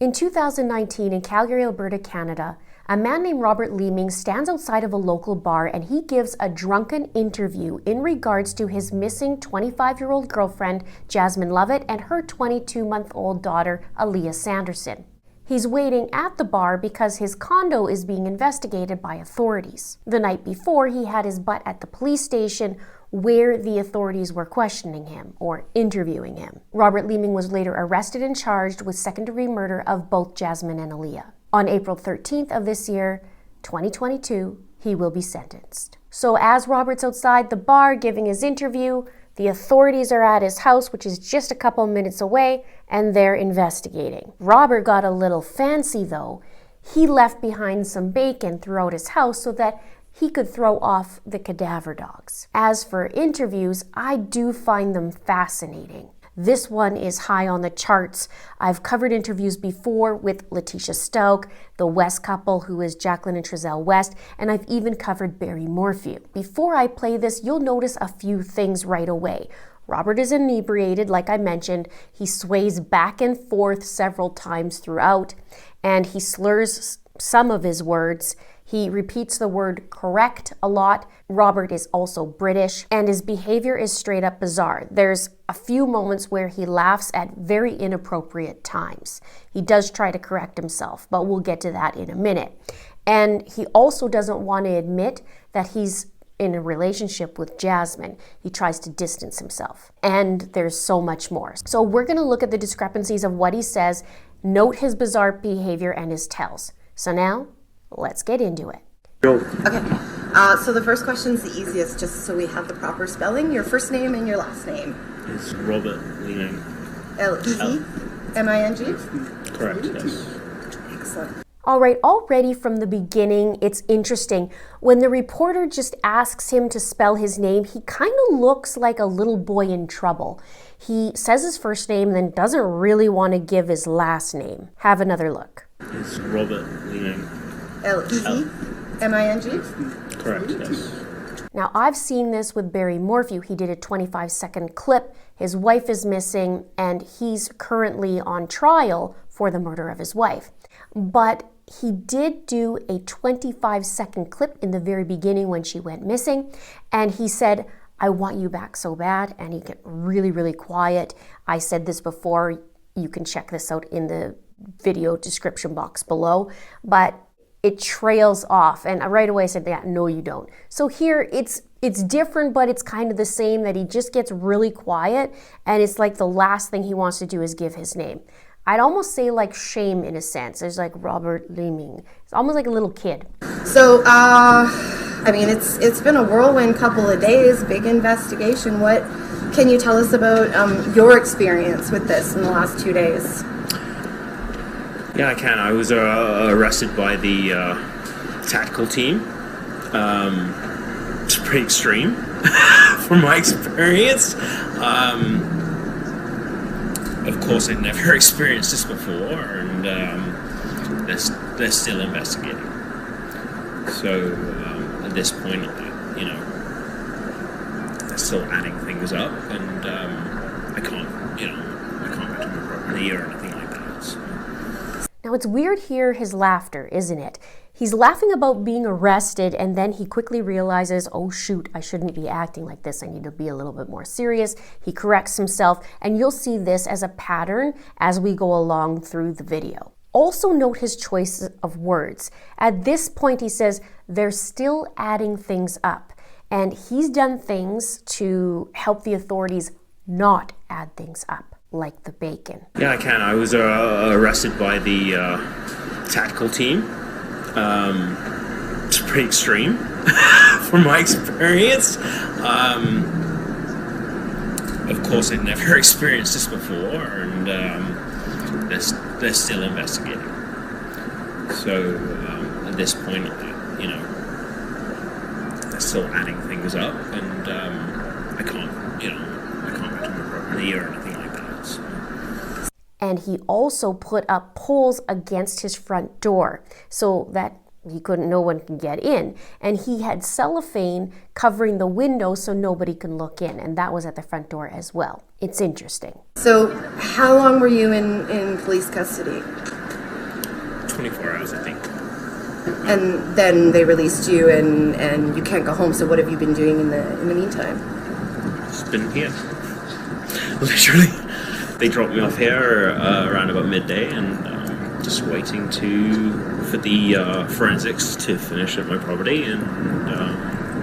In 2019, in Calgary, Alberta, Canada, a man named Robert Leeming stands outside of a local bar and he gives a drunken interview in regards to his missing 25-year-old girlfriend, Jasmine Lovett, and her 22-month-old daughter, Aaliyah Sanderson. He's waiting at the bar because his condo is being investigated by authorities. The night before, he had his butt at the police station where the authorities were questioning him or interviewing him. Robert Leeming was later arrested and charged with second-degree murder of both Jasmine and Aaliyah. On April 13th of this year, 2022, he will be sentenced. So as Robert's outside the bar giving his interview, the authorities are at his house, which is just a couple minutes away, and they're investigating. Robert got a little fancy though. He left behind some bacon throughout his house so that he could throw off the cadaver dogs. As for interviews, I do find them fascinating. This one is high on the charts. I've covered interviews before with Letitia Stauch, the West couple who is Jacqueline and Trezell West, and I've even covered Barry Morphew. Before I play this, you'll notice a few things right away. Robert is inebriated, like I mentioned. He sways back and forth several times throughout, and he slurs some of his words. He repeats the word correct a lot. Robert is also British, and his behavior is straight up bizarre. There's a few moments where he laughs at very inappropriate times. He does try to correct himself, but we'll get to that in a minute. And he also doesn't want to admit that he's in a relationship with Jasmine. He tries to distance himself. And there's so much more. So we're going to look at the discrepancies of what he says, note his bizarre behavior and his tells. So now, let's get into it. Okay, so the first question's the easiest, just so we have the proper spelling. Your first name and your last name. It's Robert Leeming. L-E-Z-M-I-N-G? Correct, yes. Excellent. All right, already from the beginning, it's interesting. When the reporter just asks him to spell his name, he kind of looks like a little boy in trouble. He says his first name, then doesn't really want to give his last name. Have another look. It's Robert Leeming. L-E-Z-M-I-N-G? Correct, yes. Now, I've seen this with Barry Morphew. He did a 25-second clip. His wife is missing, and he's currently on trial for the murder of his wife. But he did do a 25-second clip in the very beginning when she went missing, and he said, "I want you back so bad," and he get really, really quiet. I said this before. You can check this out in the video description box below, but it trails off, and right away I said, yeah, no you don't. So here it's different, but it's kind of the same, that he just gets really quiet, and it's like the last thing he wants to do is give his name. I'd almost say like shame in a sense. There's like Robert Leeming. It's almost like a little kid. So, I mean, it's been a whirlwind couple of days, big investigation. What can you tell us about your experience with this in the last 2 days? Yeah, I can. I was arrested by the tactical team. It's pretty extreme from my experience. Of course, I'd never experienced this before, and they're still investigating. So at this point, you know, they're still adding things up, and I can't go to my property or anything like that. So. Now it's weird here, his laughter, isn't it? He's laughing about being arrested, and then he quickly realizes, oh shoot, I shouldn't be acting like this. I need to be a little bit more serious. He corrects himself, and you'll see this as a pattern as we go along through the video. Also note his choice of words. At this point, he says, they're still adding things up, and he's done things to help the authorities not add things up, like the bacon. Yeah, I can. I was arrested by the tactical team. It's pretty extreme from my experience. Of course, I'd never experienced this before, and they're still investigating. So at this point, you know, they're still adding things up, and I can't go to my property or anything like that. So. And he also put up poles against his front door so that no one can get in. And he had cellophane covering the window so nobody can look in. And that was at the front door as well. It's interesting. So how long were you in police custody? 24 hours, I think. And then they released you, and you can't go home. So what have you been doing in the meantime? Just been here. Literally. They dropped me off here around about midday, and just waiting for the forensics to finish at my property, and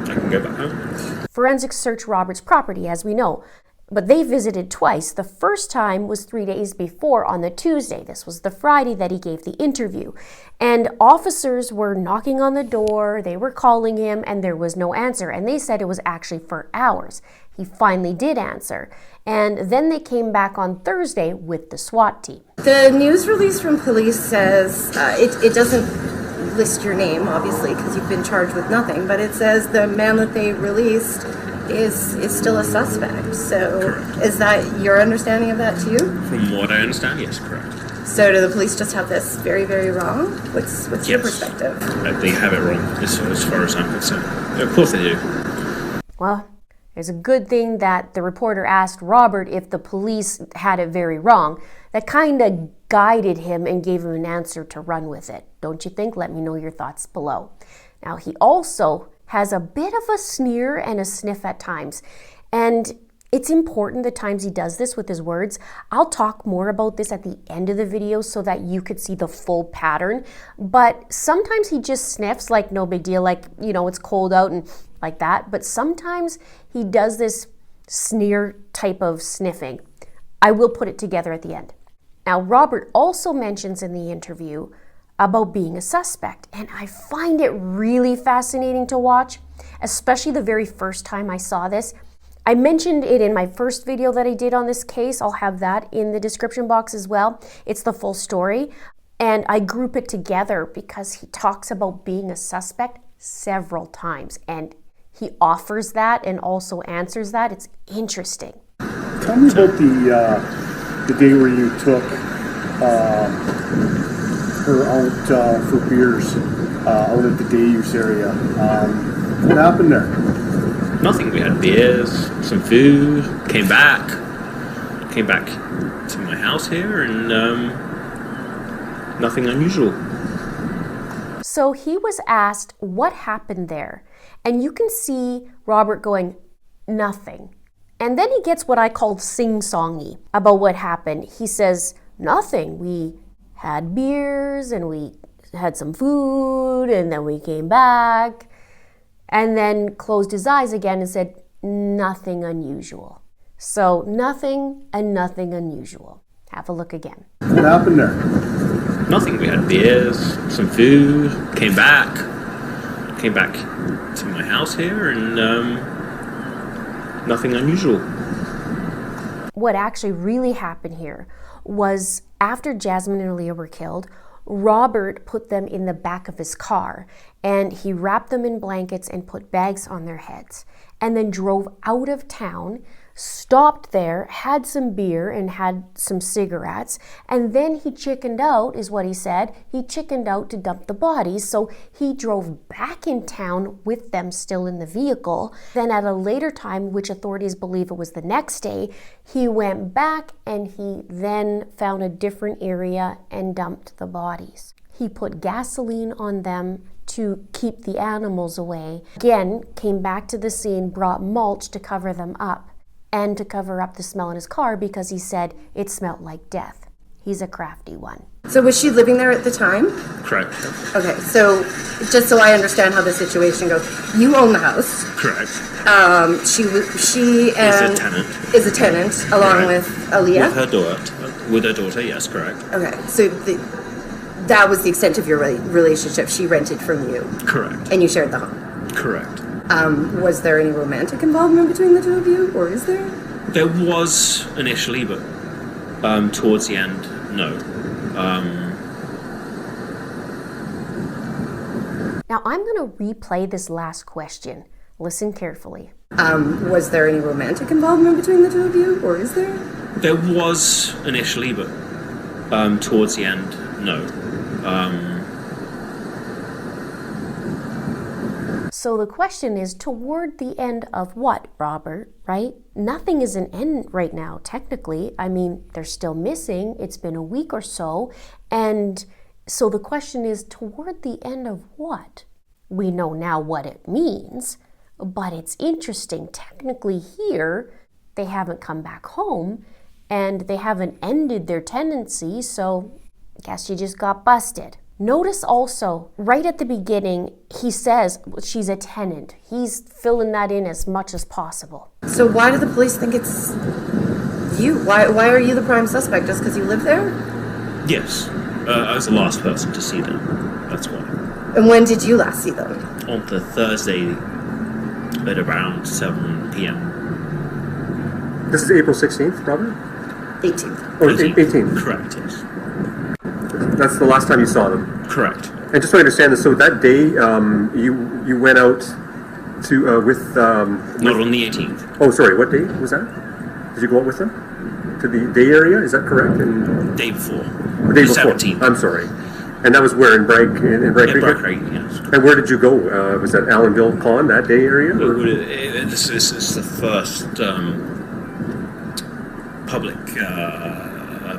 I can go back home. Forensics searched Robert's property, as we know, but they visited twice. The first time was 3 days before on the Tuesday. This was the Friday that he gave the interview. And officers were knocking on the door, they were calling him, and there was no answer. And they said it was actually for hours. He finally did answer. And then they came back on Thursday with the SWAT team. The news release from police says it doesn't list your name, obviously, because you've been charged with nothing, but it says the man that they released is still a suspect. So Correct. Is that your understanding of that too? From what I understand, yes, correct. So do the police just have this very, very wrong? What's your Yes. perspective? They have it wrong, as far as I'm concerned. Of course they do. Well, there's a good thing that the reporter asked Robert if the police had it very wrong. That kind of guided him and gave him an answer to run with it. Don't you think? Let me know your thoughts below. Now, he also has a bit of a sneer and a sniff at times. And it's important the times he does this with his words. I'll talk more about this at the end of the video so that you could see the full pattern. But sometimes he just sniffs like no big deal, like, you know, it's cold out and like that. But sometimes he does this sneer type of sniffing. I will put it together at the end. Now, Robert also mentions in the interview about being a suspect, and I find it really fascinating to watch, especially the very first time I saw this. I mentioned it in my first video that I did on this case. I'll have that in the description box as well. It's the full story, and I group it together because he talks about being a suspect several times, and he offers that and also answers that. It's interesting. Tell me about the day where you took her out for beers out at the Dayuse area. What happened there? Nothing. We had beers, some food, came back to my house here, and nothing unusual. So he was asked what happened there, and you can see Robert going, nothing. And then he gets what I called sing-songy about what happened. He says, nothing. We had beers and we had some food and then we came back, and then closed his eyes again and said, nothing unusual. So nothing and nothing unusual. Have a look again. What happened there? Nothing. We had beers, some food, came back to my house here, and nothing unusual. What actually really happened here was after Jasmine and Leah were killed, Robert put them in the back of his car, and he wrapped them in blankets and put bags on their heads, and then drove out of town, stopped there, had some beer and had some cigarettes, and then he chickened out, is what he said. He chickened out to dump the bodies, so he drove back in town with them still in the vehicle. Then at a later time, which authorities believe it was the next day, he went back and he then found a different area and dumped the bodies. He put gasoline on them to keep the animals away. Again, came back to the scene, brought mulch to cover them up, and to cover up the smell in his car because he said it smelled like death. He's a crafty one. So was she living there at the time? Correct. Okay, so just so I understand how the situation goes, you own the house. Correct. She Is a tenant. along Right. with Aaliyah. With her daughter, yes, correct. Okay, so that was the extent of your relationship. She rented from you, Correct. and you shared the home. Correct. Was there any romantic involvement between the two of you, or is there? There was initially, but towards the end, no. Now I'm going to replay this last question. Listen carefully. Was there any romantic involvement between the two of you, or is there? There was initially, but towards the end, no. So the question is, toward the end of what, Robert, right? Nothing is an end right now, technically. I mean, they're still missing. It's been a week or so. And So the question is, toward the end of what? We know now what it means, but it's interesting. Technically here, they haven't come back home and they haven't ended their tenancy, so I guess she just got busted. Notice also, right at the beginning, he says she's a tenant. He's filling that in as much as possible. So why do the police think it's you? Why are you the prime suspect? Just because you live there? Yes. I was the last person to see them. That's why. And when did you last see them? On the Thursday at around 7 p.m. This is April 16th, Robert? 18th. Oh, 18th. Correct, yes. That's the last time you saw them? Correct. And just so I understand this, so that day you went out to with... Not on the 18th. Oh, sorry, what day was that? Did you go out with them? To the Day area, is that correct? Day before. The day before. 17th. I'm sorry. And that was where, in Bragg Creek? Bragg Creek, yes. And where did you go? Was that Allenville Pond, that Day area? This is the first public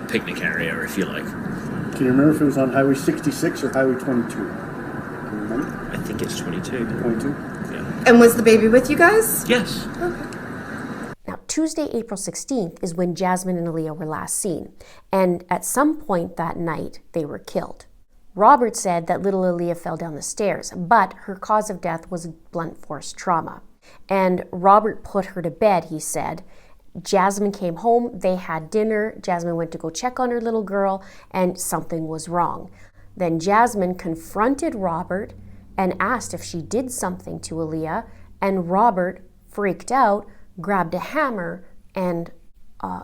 picnic area, if you like. Can you remember if it was on Highway 66 or Highway 22? Can you remember? I think it's 22. 22? Yeah. And was the baby with you guys? Yes. Now, Tuesday, April 16th is when Jasmine and Aaliyah were last seen. And at some point that night, they were killed. Robert said that little Aaliyah fell down the stairs, but her cause of death was blunt force trauma. And Robert put her to bed, he said. Jasmine came home, they had dinner, Jasmine went to go check on her little girl, and something was wrong. Then Jasmine confronted Robert and asked if she did something to Aaliyah, and Robert, freaked out, grabbed a hammer and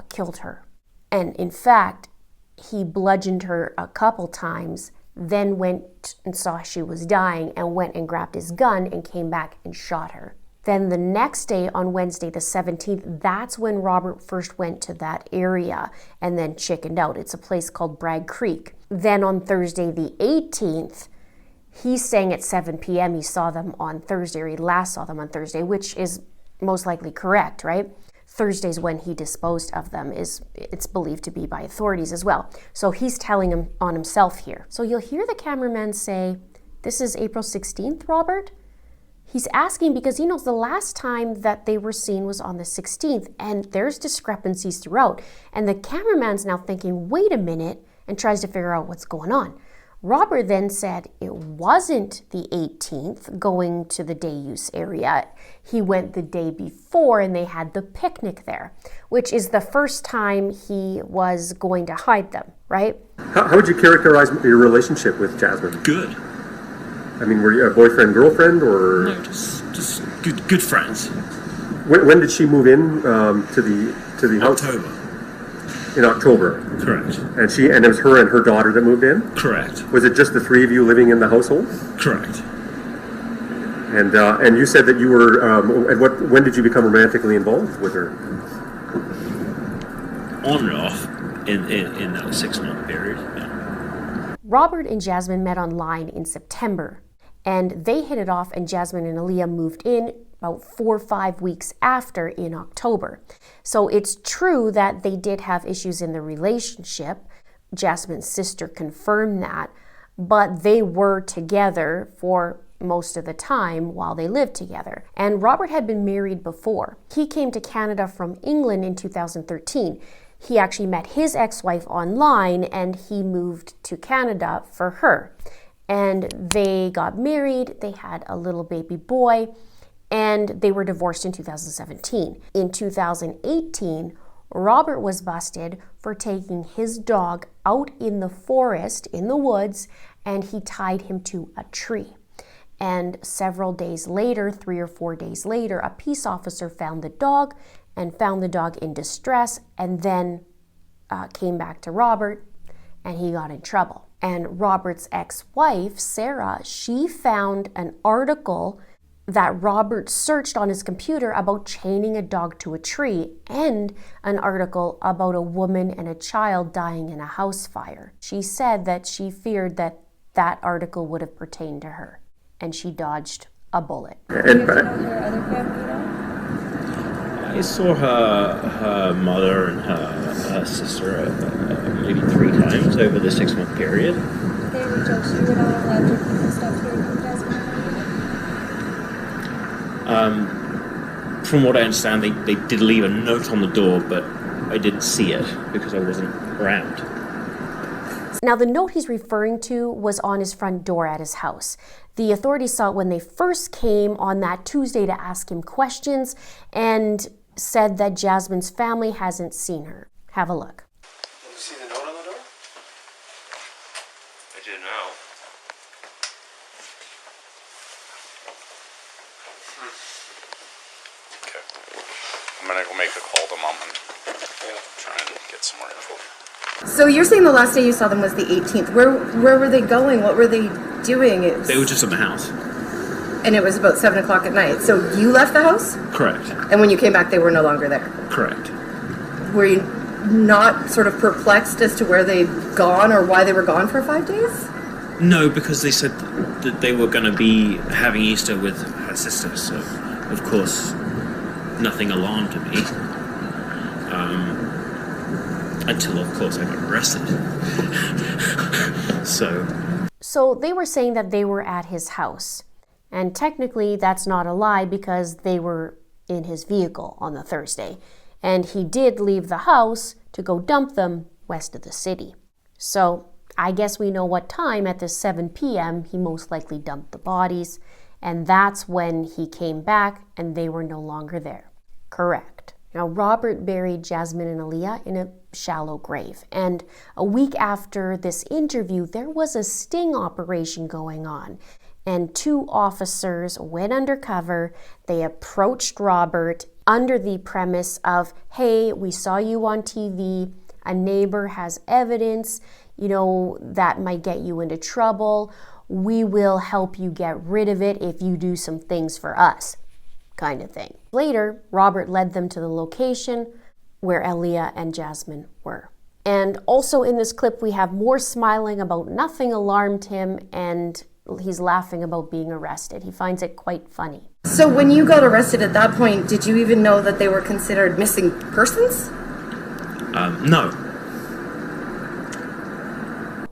killed her. And in fact, he bludgeoned her a couple times, then went and saw she was dying and went and grabbed his gun and came back and shot her. Then the next day, on Wednesday the 17th, that's when Robert first went to that area and then chickened out. It's a place called Bragg Creek. Then on Thursday the 18th, he's saying at 7 p.m. he saw them on Thursday, or he last saw them on Thursday, which is most likely correct, right? Thursday's when he disposed of them, it's believed to be by authorities as well. So he's telling him on himself here. So you'll hear the cameraman say, "This is April 16th, Robert?" He's asking because he knows the last time that they were seen was on the 16th, and there's discrepancies throughout. And the cameraman's now thinking, wait a minute, and tries to figure out what's going on. Robert then said it wasn't the 18th going to the day use area. He went the day before and they had the picnic there, which is the first time he was going to hide them, right? How would you characterize your relationship with Jasmine? Good. I mean, were you a boyfriend, girlfriend, or...? No, just good friends. When did she move in to the house? October. In October. Correct. And it was her and her daughter that moved in? Correct. Was it just the three of you living in the household? Correct. And you said that you were, when did you become romantically involved with her? On and off in that 6-month period. Yeah. Robert and Jasmine met online in September, and they hit it off, and Jasmine and Aaliyah moved in about 4 or 5 weeks after in October. So it's true that they did have issues in the relationship. Jasmine's sister confirmed that, but they were together for most of the time while they lived together. And Robert had been married before. He came to Canada from England in 2013. He actually met his ex-wife online and he moved to Canada for her. And they got married, they had a little baby boy, and they were divorced in 2017. In 2018, Robert was busted for taking his dog out in the forest, in the woods, and he tied him to a tree. And several days later, 3 or 4 days later, a peace officer found the dog and found the dog in distress, and then came back to Robert, and he got in trouble. And Robert's ex-wife, Sarah, she found an article that Robert searched on his computer about chaining a dog to a tree, and an article about a woman and a child dying in a house fire. She said that she feared that that article would have pertained to her, and she dodged a bullet. I saw her mother and her sister maybe 3 times over the 6-month period. reach out to you at all, after people stopped hearing from Jasmine? From what I understand, they did leave a note on the door, but I didn't see it because I wasn't around. Now, the note he's referring to was on his front door at his house. The authorities saw it when they first came on that Tuesday to ask him questions and said that Jasmine's family hasn't seen her. Have a look. Did you see the note on the door? I do now. Okay. I'm gonna go make a call to mom and try and get some more info. So you're saying the last day you saw them was the 18th. Where were they going? What were they doing? They were just in the house. And it was about 7 o'clock at night. So you left the house? Correct. And when you came back, they were no longer there. Correct. Were you not sort of perplexed as to where they'd gone or why they were gone for 5 days? No, because they said that they were going to be having Easter with her sister, so of course nothing alarmed me. Until, of course, I got arrested. So they were saying that they were at his house. And technically, that's not a lie because they were in his vehicle on the Thursday. And he did leave the house to go dump them west of the city. So I guess we know what time at the 7 p.m. he most likely dumped the bodies. And that's when he came back and they were no longer there. Correct. Now, Robert buried Jasmine and Aaliyah in a shallow grave. And a week after this interview, there was a sting operation going on. And 2 officers went undercover. They approached Robert under the premise of, hey, we saw you on TV. A neighbor has evidence, that might get you into trouble. We will help you get rid of it if you do some things for us, kind of thing. Later, Robert led them to the location where Aaliyah and Jasmine were. And also in this clip, we have more smiling about nothing alarmed him, and he's laughing about being arrested. He finds it quite funny. So when you got arrested at that point, did you even know that they were considered missing persons? No.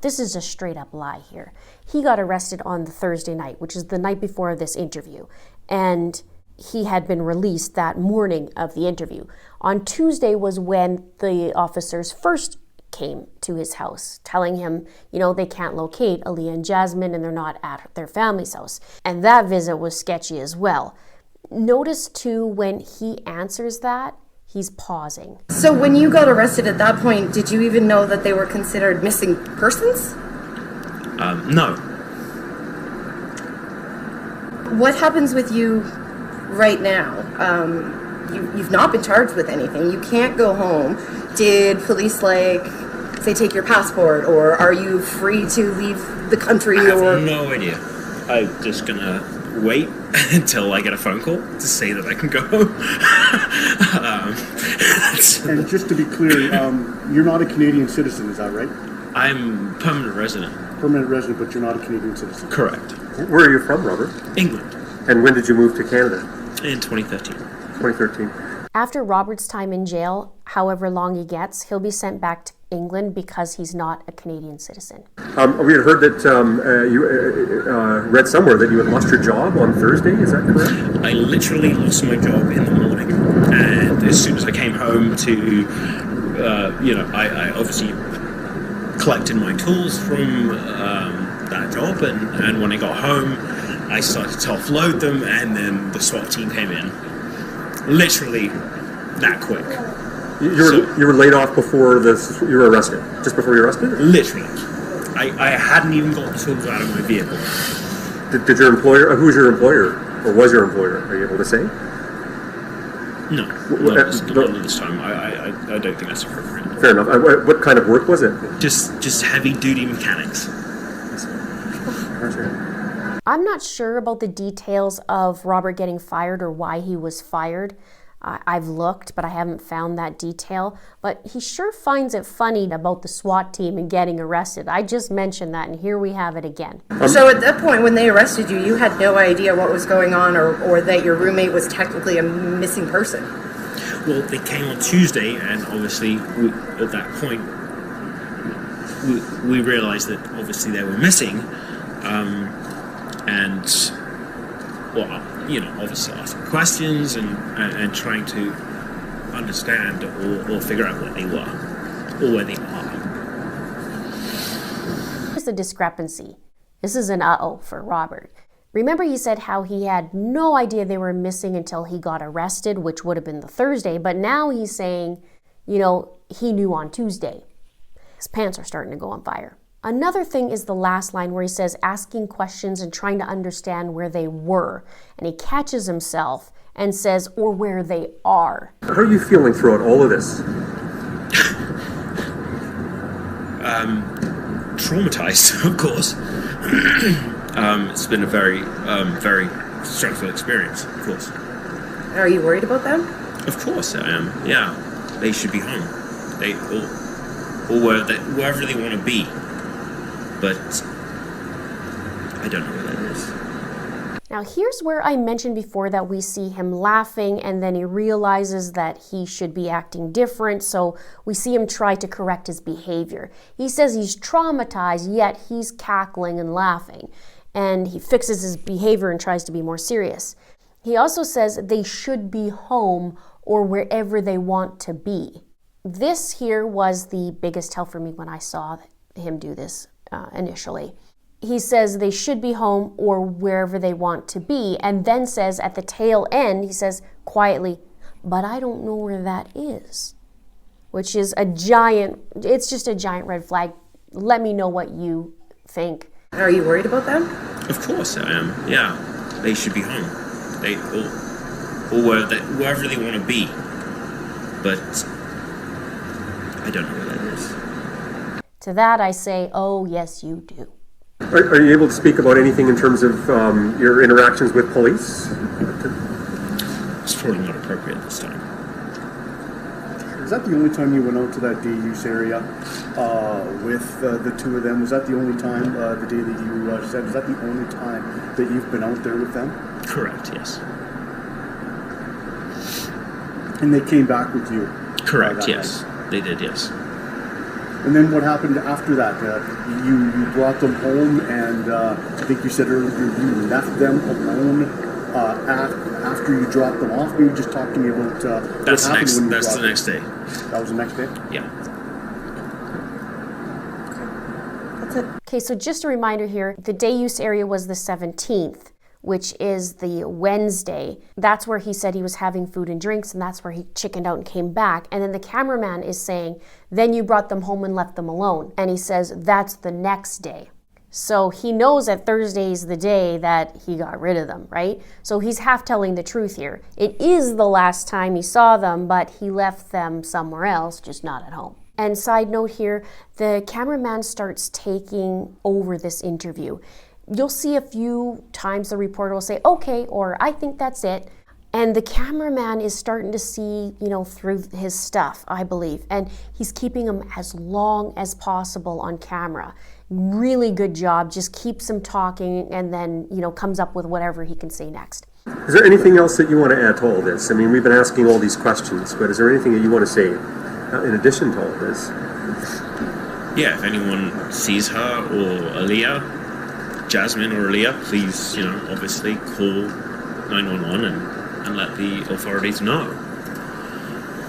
This is a straight up lie here. He got arrested on the Thursday night, which is the night before this interview. And he had been released that morning of the interview. On Tuesday was when the officers first came to his house, telling him, they can't locate Aaliyah and Jasmine and they're not at their family's house. And that visit was sketchy as well. Notice too, when he answers that, he's pausing. So when you got arrested at that point, did you even know that they were considered missing persons? No. What happens with you right now? You've not been charged with anything. You can't go home. Did police say take your passport, or are you free to leave the country? I have no idea. I'm just gonna wait until I get a phone call to say that I can go home. And just to be clear, you're not a Canadian citizen, is that right? I'm permanent resident. Permanent resident, but you're not a Canadian citizen. Correct. Where are you from, Robert? England. And when did you move to Canada? In 2013. 2013. After Robert's time in jail, however long he gets, he'll be sent back to England because he's not a Canadian citizen. We had heard that you read somewhere that you had lost your job on Thursday. Is that correct? I literally lost my job in the morning, and as soon as I came home to, I obviously collected my tools from that job, and when I got home, I started to offload them, and then the SWAT team came in. Literally that quick. You were laid off before this. You were arrested. Just before you were arrested. Literally, I hadn't even got the tools out of my vehicle. Did your employer? Who's your employer, or was your employer? Are you able to say? No, not this time. I don't think that's appropriate. Fair enough. What kind of work was it? Just heavy duty mechanics. I'm not sure about the details of Robert getting fired or why he was fired. I've looked, but I haven't found that detail. But he sure finds it funny about the SWAT team and getting arrested. I just mentioned that, and here we have it again. So at that point, when they arrested you, you had no idea what was going on, or that your roommate was technically a missing person? Well, they came on Tuesday, and obviously at that point, we realized that obviously they were missing, and well, obviously asking questions and trying to understand or figure out what they were or where they are. Here's the discrepancy. This is an uh-oh for Robert. Remember he said how he had no idea they were missing until he got arrested, which would have been the Thursday, but now he's saying, he knew on Tuesday. His pants are starting to go on fire. Another thing is the last line where he says asking questions and trying to understand where they were, and he catches himself and says, or where they are. How are you feeling throughout all of this? Traumatized, of course. It's been a very, very stressful experience, of course. Are you worried about them? Of course I am, yeah. They should be home. Or wherever they want to be. But I don't know where that is. Now here's where I mentioned before that we see him laughing and then he realizes that he should be acting different, so we see him try to correct his behavior. He says he's traumatized, yet he's cackling and laughing, and he fixes his behavior and tries to be more serious. He also says they should be home or wherever they want to be. This here was the biggest tell for me when I saw him do this initially. He says they should be home or wherever they want to be, and then says at the tail end, he says quietly, but I don't know where that is, which is it's just a giant red flag. Let me know what you think. Are you worried about them? Of course I am, yeah. They should be home. Or wherever they want to be. But I don't know where that is. To that I say, oh yes you do. Are you able to speak about anything in terms of your interactions with police? It's probably not appropriate this time. Is that the only time you went out to that day use area with the two of them? Was that the only time, the day that you said, is that the only time that you've been out there with them? Correct, yes. And they came back with you? Correct, yes. Night. They did, yes. And then what happened after that? You brought them home, and I think you said earlier you left them alone after you dropped them off. Maybe just talk to me about that's what happened when you That's the next day. That was the next day? Yeah. That's it. Okay, so just a reminder here, the day use area was the 17th, which is the Wednesday. That's where he said he was having food and drinks, and that's where he chickened out and came back. And then the cameraman is saying, then you brought them home and left them alone. And he says, that's the next day. So he knows that Thursday is the day that he got rid of them, right? So he's half telling the truth here. It is the last time he saw them, but he left them somewhere else, just not at home. And side note here, the cameraman starts taking over this interview. You'll see a few times the reporter will say, okay, or I think that's it. And the cameraman is starting to see, through his stuff, I believe. And he's keeping him as long as possible on camera. Really good job, just keeps him talking and then, comes up with whatever he can say next. Is there anything else that you want to add to all this? I mean, we've been asking all these questions, but is there anything that you want to say in addition to all this? Yeah, if anyone sees her or Aaliyah, Jasmine or Aaliyah, please, obviously call 911 and let the authorities know.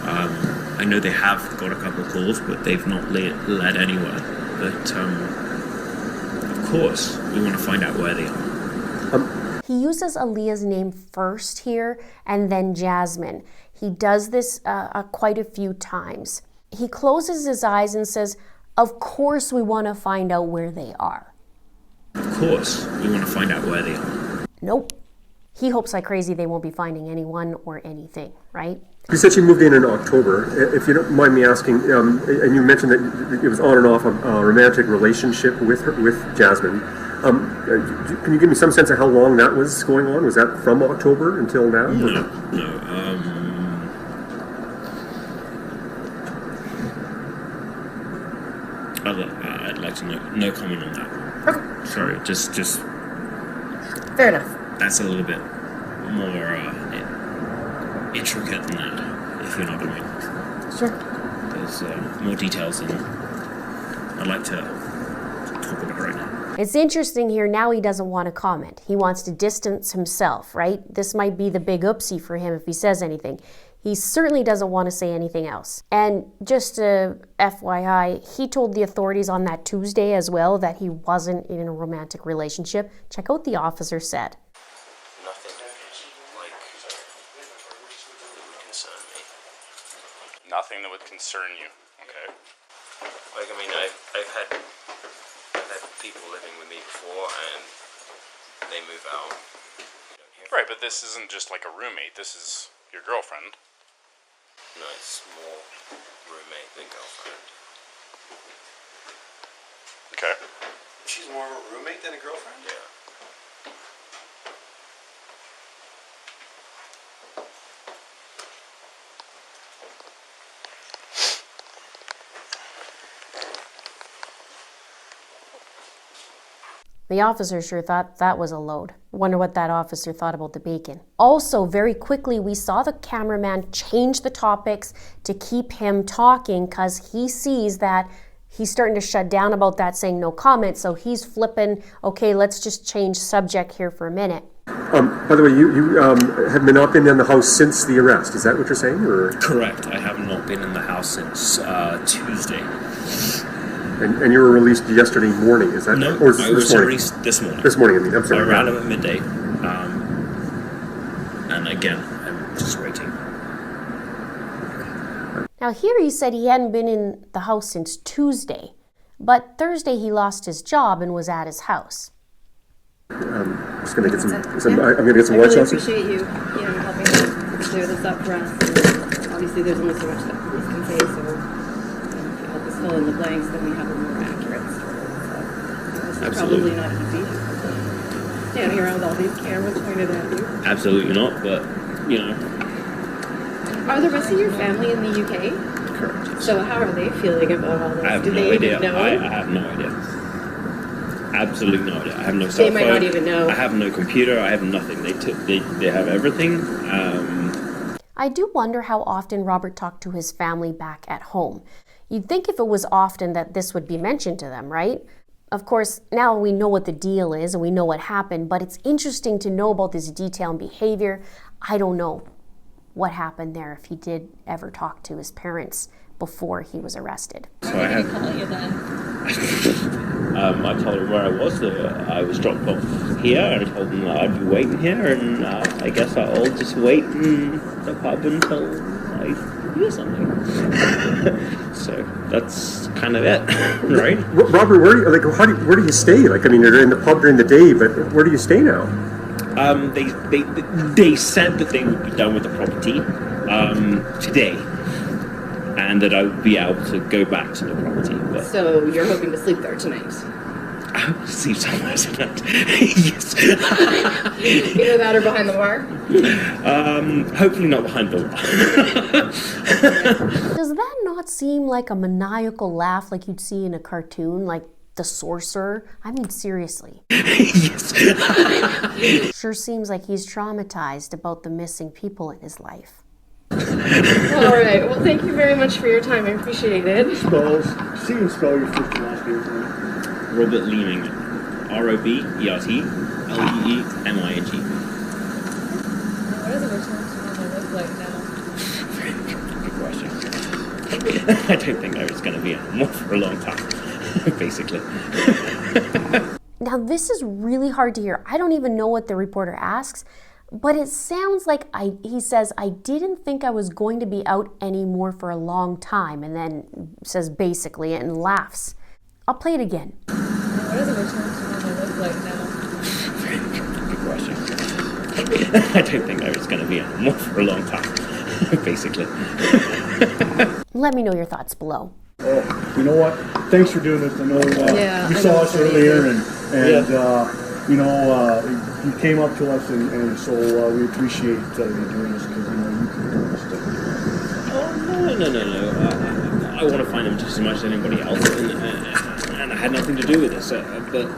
I know they have got a couple of calls, but they've not led anywhere. But, of course, we want to find out where they are. He uses Aaliyah's name first here and then Jasmine. He does this quite a few times. He closes his eyes and says, of course we want to find out where they are. Of course, we want to find out where they are. Nope. He hopes like crazy they won't be finding anyone or anything, right? You said you moved in October. If you don't mind me asking, and you mentioned that it was on and off a romantic relationship with Jasmine. Can you give me some sense of how long that was going on? Was that from October until now? No. I'd like to know. No comment on that. Okay. Sorry, just. Fair enough. That's a little bit more intricate than that, if you know what I mean. Sure. There's more details on I'd like to talk about right now. It's interesting here, now he doesn't want to comment. He wants to distance himself, right? This might be the big oopsie for him if he says anything. He certainly doesn't want to say anything else. And just FYI, he told the authorities on that Tuesday as well that he wasn't in a romantic relationship. Check out what the officer said. Nothing like that would concern me. Nothing that would concern you. Okay. Like, I mean, I've had people living with me before, and they move out. Right, but this isn't just like a roommate. This is your girlfriend. No, it's more roommate than girlfriend. Okay. She's more of a roommate than a girlfriend? Yeah. The officer sure thought that was a load. Wonder what that officer thought about the bacon. Also, very quickly, we saw the cameraman change the topics to keep him talking because he sees that he's starting to shut down about that, saying no comment. So he's flipping, okay, let's just change subject here for a minute. By the way, you have not been in the house since the arrest. Is that what you're saying? Or? Correct. I have not been in the house since Tuesday. And you were released yesterday morning, is that? No, or is I this was morning? released this morning. This morning, I mean, I'm sorry. Around at midday. And again, I'm just waiting. Now here he said he hadn't been in the house since Tuesday, but Thursday he lost his job and was at his house. I'm just going to get some Yeah. I'm going to get some I watch really outs. appreciate you helping us clear this up for us. And obviously, there's only so much that police can say, so if you help us fill in the blanks, then we have a more accurate story. So this is Absolutely. probably not easy. Standing around with all these cameras pointed at you. Absolutely not, but, you know. Are the rest of your family in the UK? Correct. So how are they feeling about all this? I have Do no they idea. even know? I have no idea. Absolutely no idea. I have no cell They phone. might not even know. I have no computer. I have nothing. They have everything. I do wonder how often Robert talked to his family back at home. You'd think if it was often that this would be mentioned to them, right? Of course, now we know what the deal is and we know what happened, but it's interesting to know about this detail and behavior. I don't know what happened there, if he did ever talk to his parents before he was arrested. So I had. Call you then. I told him where I was. I was dropped off here, and I told him that I'd be waiting here, and I guess I'll just wait in the pub until I hear something. So that's kind of it, right? Robert, where do you stay? Like, I mean, you're in the pub during the day, but where do you stay now? They said that they would be done with the property today, and that I would be able to go back to the property. But So you're hoping to sleep there tonight? I hope to sleep somewhere tonight. Yes. Either that or behind the bar? Hopefully not behind the wall. Does that not seem like a maniacal laugh like you'd see in a cartoon, like the sorcerer? I mean, seriously. Yes. Sure seems like he's traumatized about the missing people in his life. All right. Well, thank you very much for your time. I appreciate it. Spells. See you spell your first and last name for me. Robert Leeming. ROBERT LEEMING. What does a return to normal look like now? Good question. I don't think I was going to be anymore for a long time, basically. Now, this is really hard to hear. I don't even know what the reporter asks, but it sounds like he says, I didn't think I was going to be out anymore for a long time, and then says basically and laughs. I'll play it again. What does a return to normal look like now? Good question. I don't think I was going to be anymore for a long time, basically. Let me know your thoughts below. Oh, you know what? Thanks for doing this. I know Yeah, you I saw know us it's really earlier, good. and you came up to us, and so we appreciate you doing this because you can do this stuff. Oh, no. I want to find him just as much as anybody else, and I had nothing to do with this, but...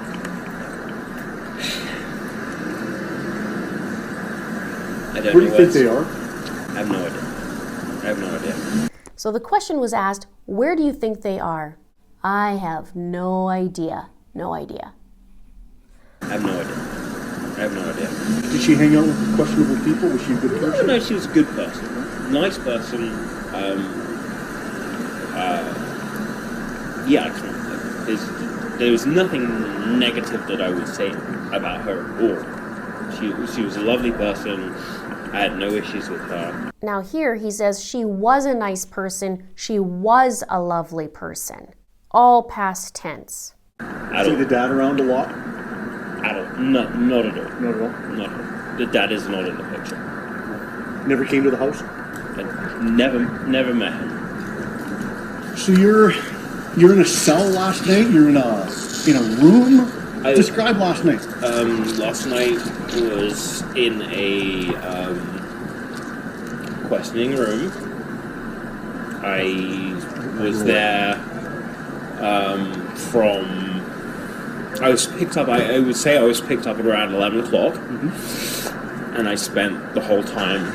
I don't Where do you know think they are? I have no idea. So the question was asked, where do you think they are? I have no idea. No idea. I have no idea. Did she hang out with questionable people? Was she a good person? No, she was a good person. Nice person. Yeah, I can't. There was nothing negative that I would say about her at all. She was a lovely person. I had no issues with her. Now here he says she was a nice person. She was a lovely person. All past tense. See the dad around a lot? Not at all. Not at all. Not at all? Not at all. The dad is not in the picture. Never came to the house? I never met him. So you're in a cell last night? You're in a room? Describe last night. Last night was in a questioning room. I was there I was picked up, I would say I was picked up at around 11 o'clock, and I spent the whole time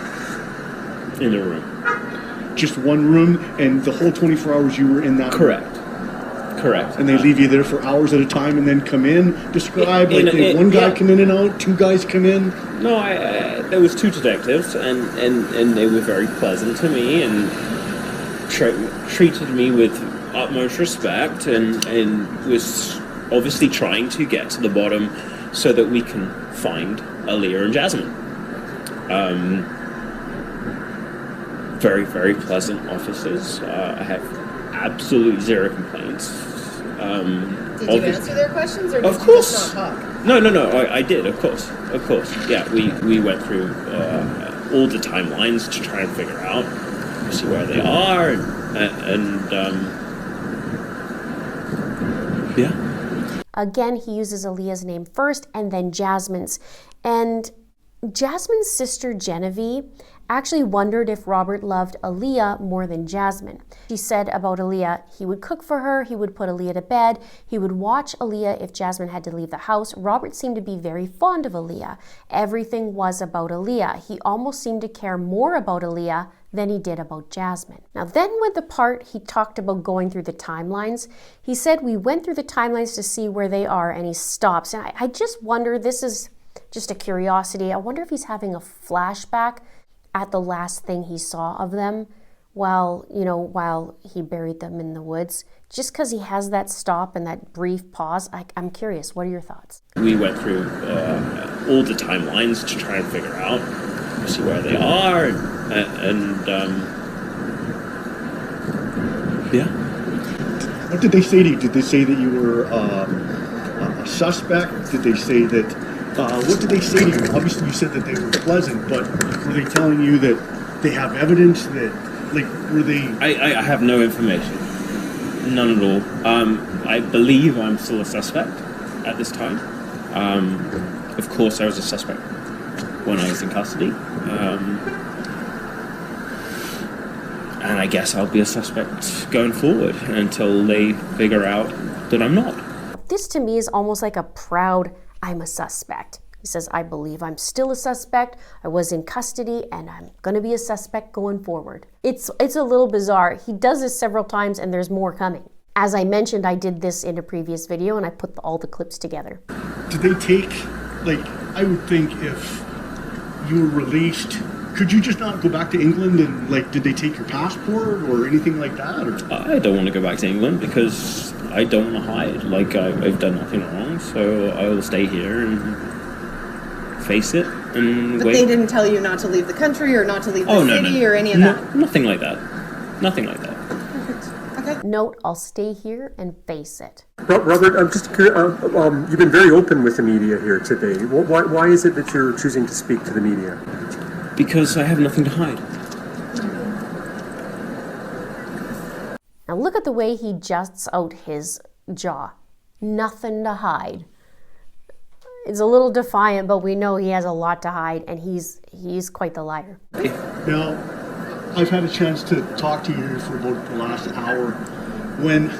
in the room. Just one room, and the whole 24 hours you were in that room? Correct. And they leave you there for hours at a time and then come in? Describe, one guy come in and out, two guys come in? No, there was two detectives, and they were very pleasant to me, and treated me with utmost respect, and was obviously trying to get to the bottom so that we can find Aaliyah and Jasmine. Very, very pleasant officers. I have absolutely zero complaints. Did you answer their questions, or did of course. you just not talk? No, I did, of course. Yeah, we went through all the timelines to try and figure out, see where they are, and yeah. Again, he uses Aaliyah's name first and then Jasmine's. And Jasmine's sister, Genevieve, actually wondered if Robert loved Aaliyah more than Jasmine. She said about Aaliyah, he would cook for her, he would put Aaliyah to bed, he would watch Aaliyah if Jasmine had to leave the house. Robert seemed to be very fond of Aaliyah. Everything was about Aaliyah. He almost seemed to care more about Aaliyah than he did about Jasmine. Now then, with the part he talked about going through the timelines, he said we went through the timelines to see where they are, and he stops. And I just wonder, this is just a curiosity, I wonder if he's having a flashback at the last thing he saw of them while he buried them in the woods. Just because he has that stop and that brief pause, I'm curious, what are your thoughts? We went through all the timelines to try and figure out, see where they are, and yeah. What did they say to you? Did they say that you were a suspect? Did they say that, what did they say to you? Obviously you said that they were pleasant, but were they telling you that they have evidence that, were they... I have no information. None at all. I believe I'm still a suspect at this time. Of course I was a suspect when I was in custody. And I guess I'll be a suspect going forward until they figure out that I'm not. This to me is almost like a proud, I'm a suspect. He says, I believe I'm still a suspect, I was in custody, and I'm gonna be a suspect going forward. It's a little bizarre. He does this several times and there's more coming. As I mentioned, I did this in a previous video and I put all the clips together. Did they take, I would think if you were released, could you just not go back to England and, did they take your passport or anything like that? Or? I don't want to go back to England because I don't want to hide. I've done nothing wrong, so I will stay here and face it and But wait. they didn't tell you not to leave the country or not to leave the city or any of No, that? nothing like that. Nothing like that. Okay. Note, I'll stay here and face it. Robert, I'm just curious, you've been very open with the media here today. Why is it that you're choosing to speak to the media? Because I have nothing to hide. Now look at the way he juts out his jaw. Nothing to hide. It's a little defiant, but we know he has a lot to hide, and he's quite the liar. Now, I've had a chance to talk to you for about the last hour. When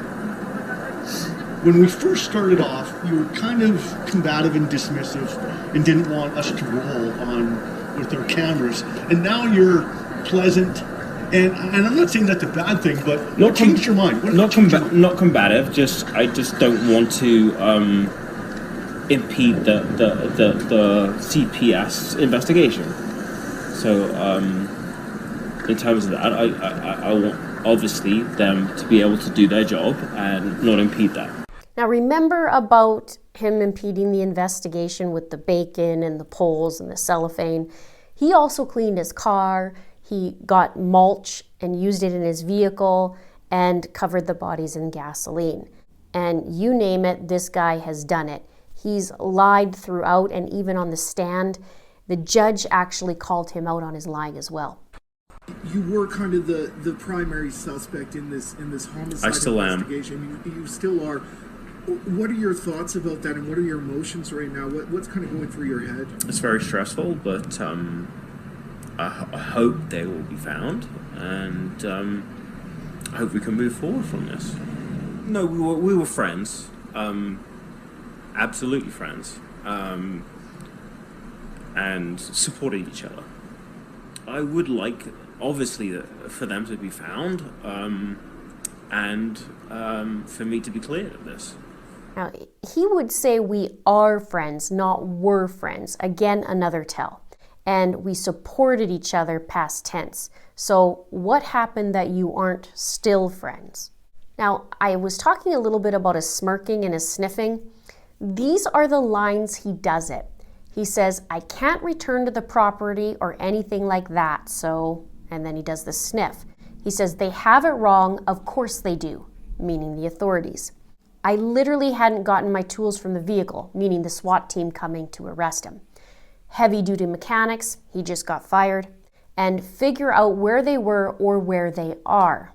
we first started off, you were kind of combative and dismissive and didn't want us to roll on with our cameras. And now you're pleasant And I'm not saying that's a bad thing, but what changed your mind? Not combative. I just don't want to impede the CPS investigation. So in terms of that, I want obviously them to be able to do their job and not impede that. Now remember about him impeding the investigation with the bacon and the poles and the cellophane. He also cleaned his car. He got mulch and used it in his vehicle and covered the bodies in gasoline. And you name it, this guy has done it. He's lied throughout, and even on the stand, the judge actually called him out on his lying as well. You were kind of the primary suspect in this homicide I still investigation. You still are. What are your thoughts about that, and what are your emotions right now? What's kind of going through your head? It's very stressful, but I hope they will be found, and I hope we can move forward from this. No, we were friends, absolutely friends, and supported each other. I would like, obviously, for them to be found, and for me to be cleared of this. Now, he would say we are friends, not were friends. Again, another tell. And we supported each other past tense. So what happened that you aren't still friends? Now, I was talking a little bit about his smirking and his sniffing. These are the lines he does it. He says, I can't return to the property or anything like that, so, and then he does the sniff. He says, they have it wrong, of course they do, meaning the authorities. I literally hadn't gotten my tools from the vehicle, meaning the SWAT team coming to arrest him. Heavy-duty mechanics, he just got fired, and figure out where they were or where they are.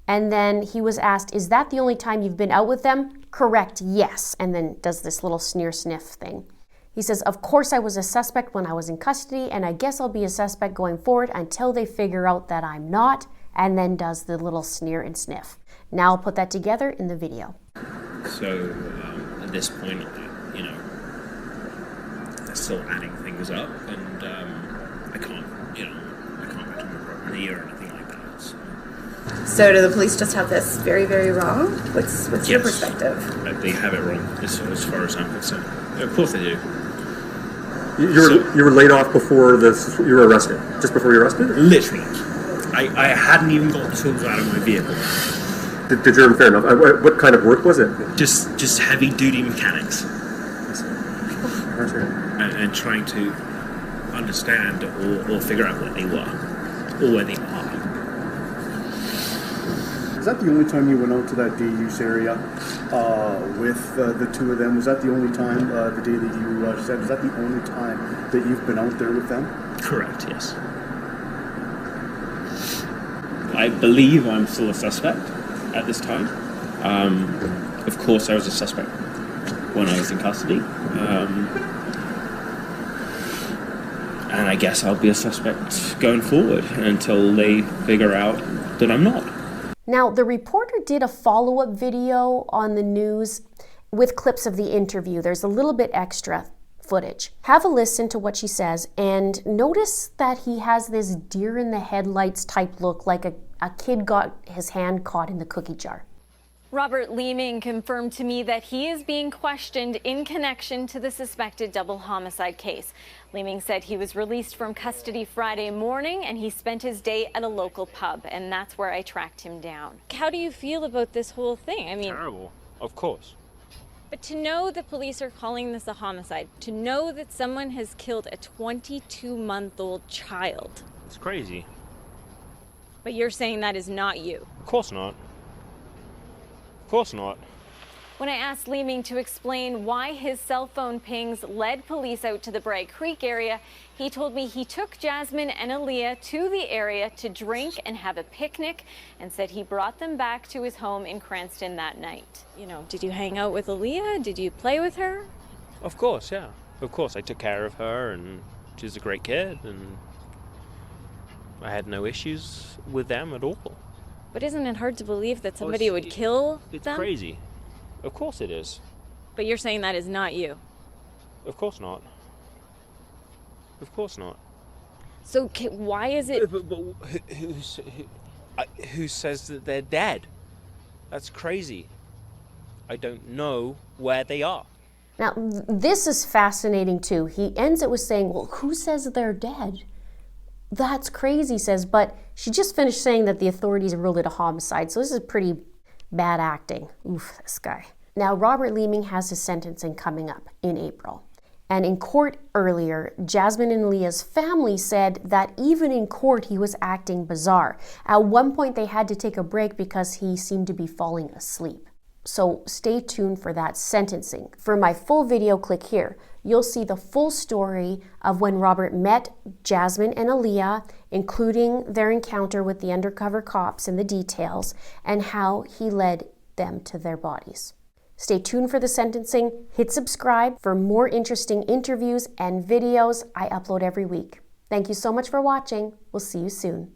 And then he was asked, is that the only time you've been out with them? Correct, yes. And then does this little sneer sniff thing. He says, of course I was a suspect when I was in custody, and I guess I'll be a suspect going forward until they figure out that I'm not, and then does the little sneer and sniff. Now I'll put that together in the video. So at this point, they're still adding things up, and I can't go to my property or anything like that. So do the police just have this very, very wrong? What's your perspective? They have it wrong as far as I'm concerned. Of course they do. You were laid off before you were arrested? Just before you were arrested? Literally. I hadn't even got the tools out of my vehicle. Did you? Fair enough. What kind of work was it? Just heavy-duty mechanics. And trying to understand or figure out what they were, or where they are. Is that the only time you went out to that day use area with the two of them? Was that the only time, the day that you said, is that the only time that you've been out there with them? Correct, yes. I believe I'm still a suspect at this time. Of course, I was a suspect when I was in custody. And I guess I'll be a suspect going forward until they figure out that I'm not. Now, the reporter did a follow-up video on the news with clips of the interview. There's a little bit extra footage. Have a listen to what she says and notice that he has this deer in the headlights type look, like a kid got his hand caught in the cookie jar. Robert Leeming confirmed to me that he is being questioned in connection to the suspected double homicide case. Leeming said he was released from custody Friday morning and he spent his day at a local pub, and that's where I tracked him down. How do you feel about this whole thing? I mean, terrible, of course. But to know the police are calling this a homicide, to know that someone has killed a 22-month-old child. It's crazy. But you're saying that is not you. Of course not. Of course not. When I asked Leeming to explain why his cell phone pings led police out to the Bragg Creek area, he told me he took Jasmine and Aaliyah to the area to drink and have a picnic, and said he brought them back to his home in Cranston that night. You know, did you hang out with Aaliyah? Did you play with her? Of course, yeah. Of course, I took care of her, and she's a great kid, and I had no issues with them at all. But isn't it hard to believe that somebody would kill them? It's crazy. Of course it is. But you're saying that is not you. Of course not. Of course not. So why is it? But who says that they're dead? That's crazy. I don't know where they are. Now, this is fascinating too. He ends it with saying, well, who says they're dead? That's crazy, he says, but she just finished saying that the authorities ruled it a homicide, so this is pretty bad acting. Oof, this guy. Now, Robert Leeming has his sentencing coming up in April. And in court earlier, Jasmine and Leah's family said that even in court, he was acting bizarre. At one point, they had to take a break because he seemed to be falling asleep. So stay tuned for that sentencing. For my full video, click here. You'll see the full story of when Robert met Jasmine and Aaliyah, including their encounter with the undercover cops and the details, and how he led them to their bodies. Stay tuned for the sentencing. Hit subscribe for more interesting interviews and videos I upload every week. Thank you so much for watching. We'll see you soon.